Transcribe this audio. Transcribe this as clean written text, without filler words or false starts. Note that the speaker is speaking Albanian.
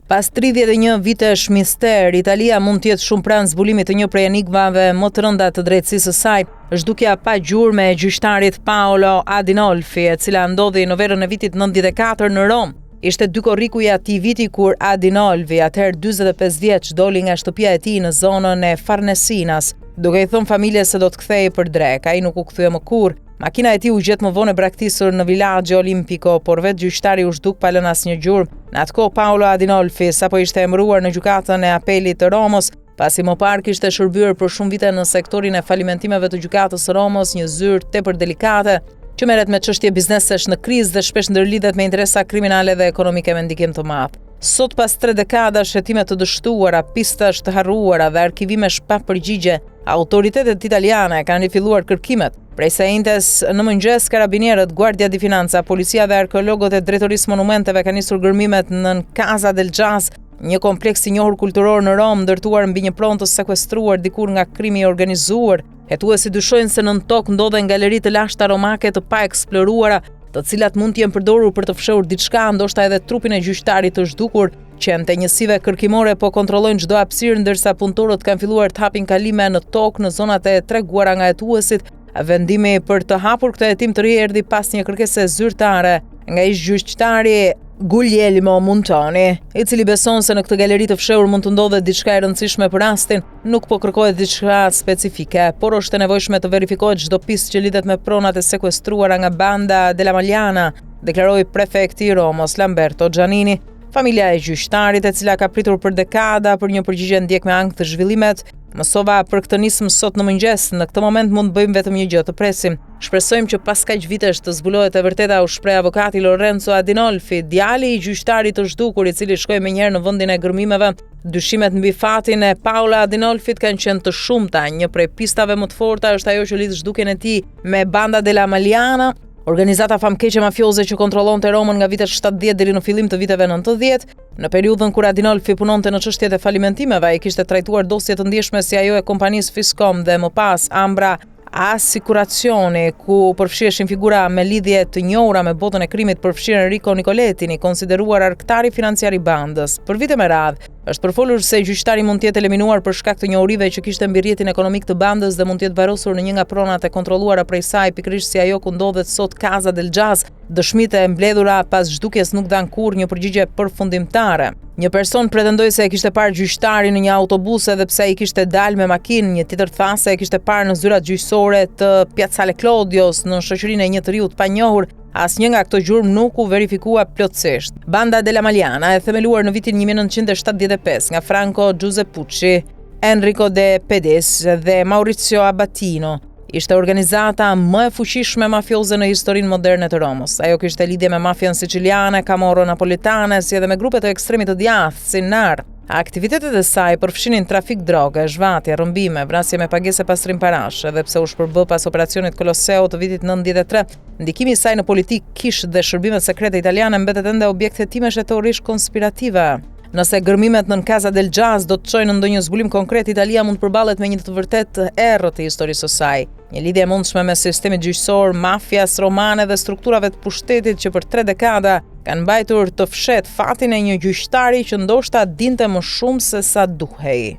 Pas 31 vitesh mister, Italia mund të jetë shumë pranë zbulimit të një prej enigmave më të rënda të drejtësisë së saj, zhdukja pa gjurmë e gjyqtarit Paolo Adinolfi, e cila ndodhi në verën e vitit 94 në Rom. Ishte dy korriku i atij viti kur Adinolfi, atëherë 45 vjeç, doli nga shtëpia e tij në zonën e Farnesinas, duke i thënë familjes se do të kthehej për drek. Ai nuk u kthye më kurrë. Makina e tij u gjet më vonë e braktisur në Villaggio Olimpico, por vetë gjyqtari u zhduk pa lënë asnjë gjurmë. Në atë kohë Paolo Adinolfi sapo ishte emëruar në gjykatën e apelit të Romës, pasi më parë kishte shërbyer për shumë vite në sektorin e falimentimeve të gjykatës së Romës, një zyrë tepër delikate që merret me çështje biznesesh në krizë dhe shpesh ndërlidhet me interesa kriminale dhe ekonomike me ndikim të madh. Sot, pas 3 dekada shetime të dështuara, pistash të harruara dhe arkivimesh pa përgjigje, autoritetet italiane kanë rifilluar kërkimet. Prej sejntes në mëngjes, karabinierët, Guardia di Finanza, policia dhe arkeologët e drejtorisë monumenteve kanë nisur gërmimet në Casa del Jazz, një kompleks i njohur kulturor në Rom, ndërtuar mbi një pronë të sekuestruar dikur nga krimi i organizuar. Hetuesi dyshojnë se nën tokë ndodhen galeri të lashta romake të pa eksploruara, të cilat mund të jenë përdorur për të fshehur diçka, ndoshta edhe trupin e gjyqtarit të zhdukur. Qenë të njësive kërkimore po kontrollojnë çdo hapësirë, ndërsa punëtorët kanë filluar të hapin kalime në tokë në zonat e treguara nga hetuesit. Vendimi për të hapur këtë hetim të ri erdhi pas një kërkese zyrtare nga ish-gjyqtari Guglielmo Montoni, i cili beson se në këtë galeri të fshehur mund të ndodhet diçka e rëndësishme për rastin. Nuk po kërkohet diçka specifike, por është e nevojshme të verifikohet çdo pistë që lidhet me pronat e sekuestruara nga banda della Magliana, deklaroi prefekti i Romës Lamberto Giannini. Familja e gjyqtarit, e cila ka pritur për dekada për një përgjigje ndjek me ankth të zhvillimet, mësova për këtë nismë sot në mëngjes. Në këtë moment mund bëjmë vetëm një gjë, të presim. Shpresojmë që pas kaq vitesh të zbulohet e vërteta, u shpreh avokati Lorenzo Adinolfi, djali i gjyqtarit të zhdukur, i cili shkoi menjëherë në vendin e gërmimeve. Dyshimet mbi fatin e Paolo Adinolfit kanë qenë të shumta. Një prej pistave më të forta është ajo që lidh zhdukjen e tij me banda della Magliana, organizata famkeqe mafioze që kontrollonte Romën nga vitet 70 deri në fillim të viteve 90. Në periudhën kur Adinolfi punonte në çështjet e falimentimeve, ai kishte trajtuar dosje të ndjeshme si ajo e kompanisë Fiscom dhe më pas Ambra Assicurazioni, ku përfshiheshin figura me lidhje të njohura me botën e krimit, përfshirë Enrico Nicoletti, konsideruar arktari financiar i bandës. Për vite me radhë, është përfolur se gjyqtari mund të jetë eliminuar për shkak të njohurive që kishte mbi rrjetin ekonomik të bandës dhe mund të jetë varrosur në një nga pronat e kontrolluara prej saj, pikërisht si ajo ku ndodhet sot Casa del Jazz. Dëshmitë e mbledhura pas zhdukjes nuk dhan kurrë një përgjigje përfundimtare. Një person pretendoi se e kishte parë gjyqtarin në një autobus edhe pse ai kishte dalë me makinë, një tjetër tha se e kishte parë në zyrat gjyqësore të Piazzale Clodios në shoqërinë e një të riut pa njohur. Asnjë nga këto gjurmë nuk u verifikua plotësisht. Banda della Magliana e themeluar në vitin 1975 nga Franco Giuseppucci, Enrico De Pedis dhe Maurizio Abatino, ishte organizata më e fuqishme mafioze në historinë moderne të Romës. Ajo kishte lidhje me mafian siciliane, Camorro napoletane, si edhe me grupe të ekstremit të djathtë si NAR. Aktivitetet e saj përfshinin trafik droge, zhvatje, rrëmbime, vrasje me pagese pastrim parash, edhe pse u shpërbë pas operacionit Colosseo të vitit 93, ndikimi i saj në politikë, kishë dhe shërbimet sekrete italiane mbetet ende objekt hetimesh teorish konspirative. Nëse gërmimet në Casa del Jazz do të çojnë në ndonjë zbulim konkret, Italia mund përballet me një të vërtet errët të historisë së saj. Një lidhje e mundshme me sistemin gjyqësor, mafias romane dhe strukturave të pushtetit që për 3 dekada kanë mbajtur të fshet fatin e një gjyqtari që ndoshta dinte më shumë se sa duhej.